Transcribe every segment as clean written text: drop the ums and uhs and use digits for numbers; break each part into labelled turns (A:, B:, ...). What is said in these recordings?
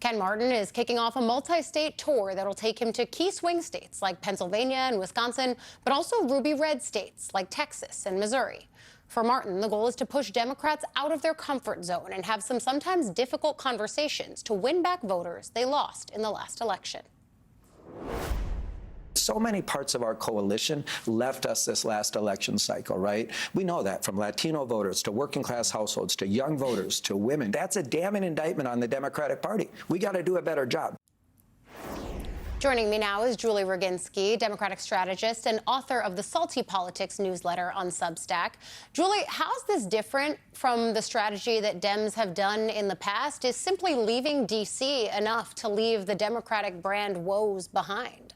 A: Ken Martin is kicking off a multi-state tour that'll take him to key swing states like Pennsylvania and Wisconsin, but also ruby red states like Texas and Missouri. For Martin, the goal is to push Democrats out of their comfort zone and have some sometimes difficult conversations to win back voters they lost in the last election.
B: So many parts of our coalition left us this last election cycle, right? We know that, from Latino voters to working class households to young voters to women. That's a damning indictment on the Democratic Party. We got to do a better job.
A: Joining me now is Julie Roginski, Democratic strategist and author of the Salty Politics newsletter on Substack. Julie, how is this different from the strategy that Dems have done in the past? Is simply leaving D.C. enough to leave the Democratic brand woes behind?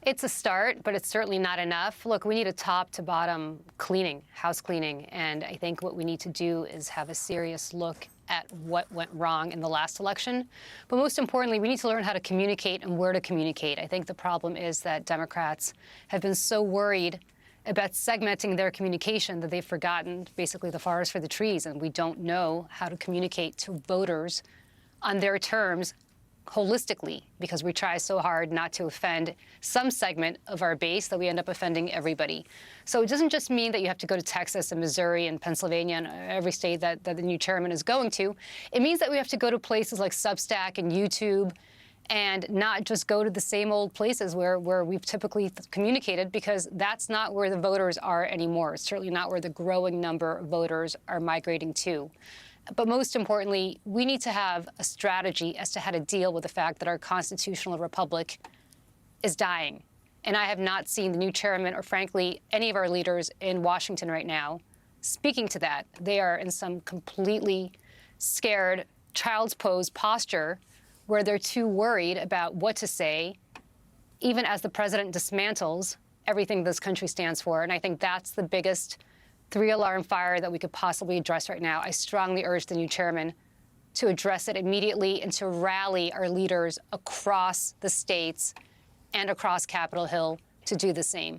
C: It's a start, but it's certainly not enough. Look, we need a top-to-bottom cleaning, house cleaning, and I think what we need to do is have a serious look at what went wrong in the last election. But most importantly, we need to learn how to communicate and where to communicate. I think the problem is that Democrats have been so worried about segmenting their communication that they've forgotten basically the forest for the trees, and we don't know how to communicate to voters on their terms holistically, because we try so hard not to offend some segment of our base that we end up offending everybody. So it doesn't just mean that you have to go to Texas and Missouri and Pennsylvania and every state that the new chairman is going to. It means that we have to go to places like Substack and YouTube and not just go to the same old places where we've typically communicated, because that's not where the voters are anymore. It's certainly not where the growing number of voters are migrating to. But most importantly, we need to have a strategy as to how to deal with the fact that our constitutional republic is dying. And I have not seen the new chairman or, frankly, any of our leaders in Washington right now speaking to that. They are in some completely scared, child's pose posture where they're too worried about what to say, even as the president dismantles everything this country stands for. And I think that's the biggest three-alarm fire that we could possibly address right now. I strongly urge the new chairman to address it immediately and to rally our leaders across the states and across Capitol Hill to do the same.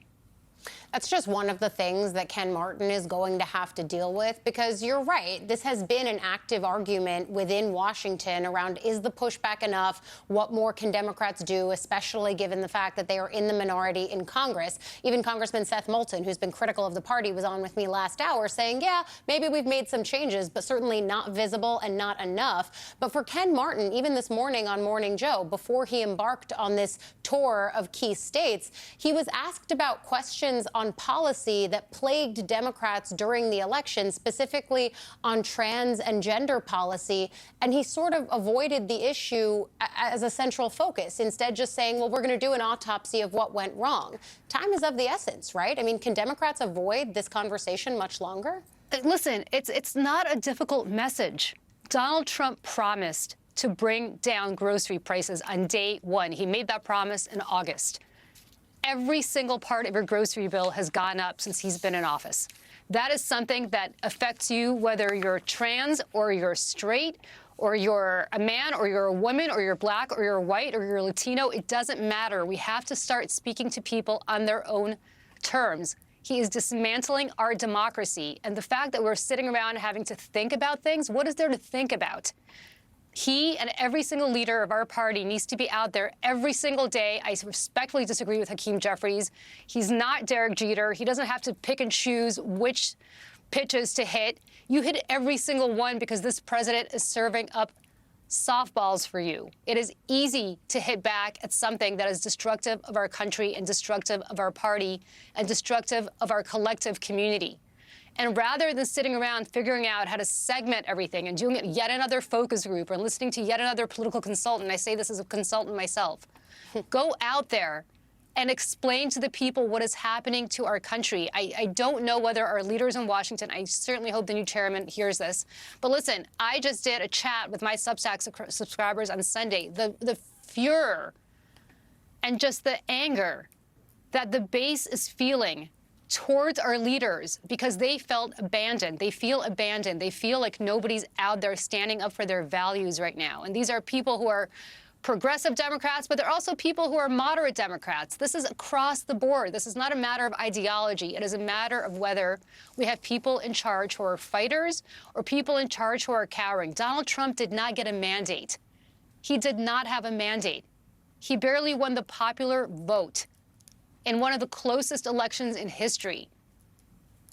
A: That's just one of the things that Ken Martin is going to have to deal with, because you're right. This has been an active argument within Washington around, is the pushback enough? What more can Democrats do, especially given the fact that they are in the minority in Congress? Even Congressman Seth Moulton, who's been critical of the party, was on with me last hour saying, yeah, maybe we've made some changes, but certainly not visible and not enough. But for Ken Martin, even this morning on Morning Joe, before he embarked on this tour of key states, he was asked about questions on policy that plagued Democrats during the election, specifically on trans and gender policy, and he sort of avoided the issue as a central focus, instead just saying, well, we're going to do an autopsy of what went wrong. Time is of the essence, right? I mean, can Democrats avoid this conversation much longer?
C: Listen, it's not a difficult message. Donald Trump promised to bring down grocery prices on day one. He made that promise in August. Every single part of your grocery bill has gone up since he's been in office. That is something that affects you, whether you're trans or you're straight or you're a man or you're a woman or you're black or you're white or you're Latino. It doesn't matter. We have to start speaking to people on their own terms. He is dismantling our democracy. And the fact that we're sitting around having to think about things, what is there to think about? He and every single leader of our party needs to be out there every single day. I respectfully disagree with Hakeem Jeffries. He's not Derek Jeter. He doesn't have to pick and choose which pitches to hit. You hit every single one because this president is serving up softballs for you. It is easy to hit back at something that is destructive of our country and destructive of our party and destructive of our collective community. And rather than sitting around figuring out how to segment everything and doing yet another focus group or listening to yet another political consultant, I say this as a consultant myself, go out there and explain to the people what is happening to our country. I don't know whether our leaders in Washington, I certainly hope the new chairman hears this, but listen, I just did a chat with my Substack subscribers on Sunday. The furor and just the anger that the base is feeling towards our leaders because they felt abandoned. They feel abandoned. They feel like nobody's out there standing up for their values right now. And these are people who are progressive Democrats, but they're also people who are moderate Democrats. This is across the board. This is not a matter of ideology. It is a matter of whether we have people in charge who are fighters or people in charge who are cowering. Donald Trump did not get a mandate He did not have a mandate. He barely won the popular vote in one of the closest elections in history.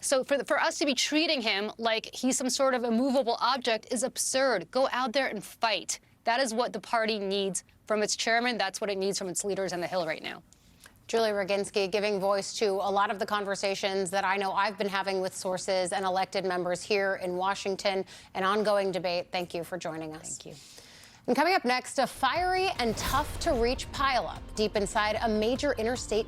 C: So for us to be treating him like he's some sort of immovable object is absurd. Go out there and fight. That is what the party needs from its chairman. That's what it needs from its leaders on the Hill right now.
A: Julie Roginski giving voice to a lot of the conversations that I know I've been having with sources and elected members here in Washington, an ongoing debate. Thank you for joining us.
C: Thank you.
A: And coming up next, a fiery and tough-to-reach pileup deep inside a major interstate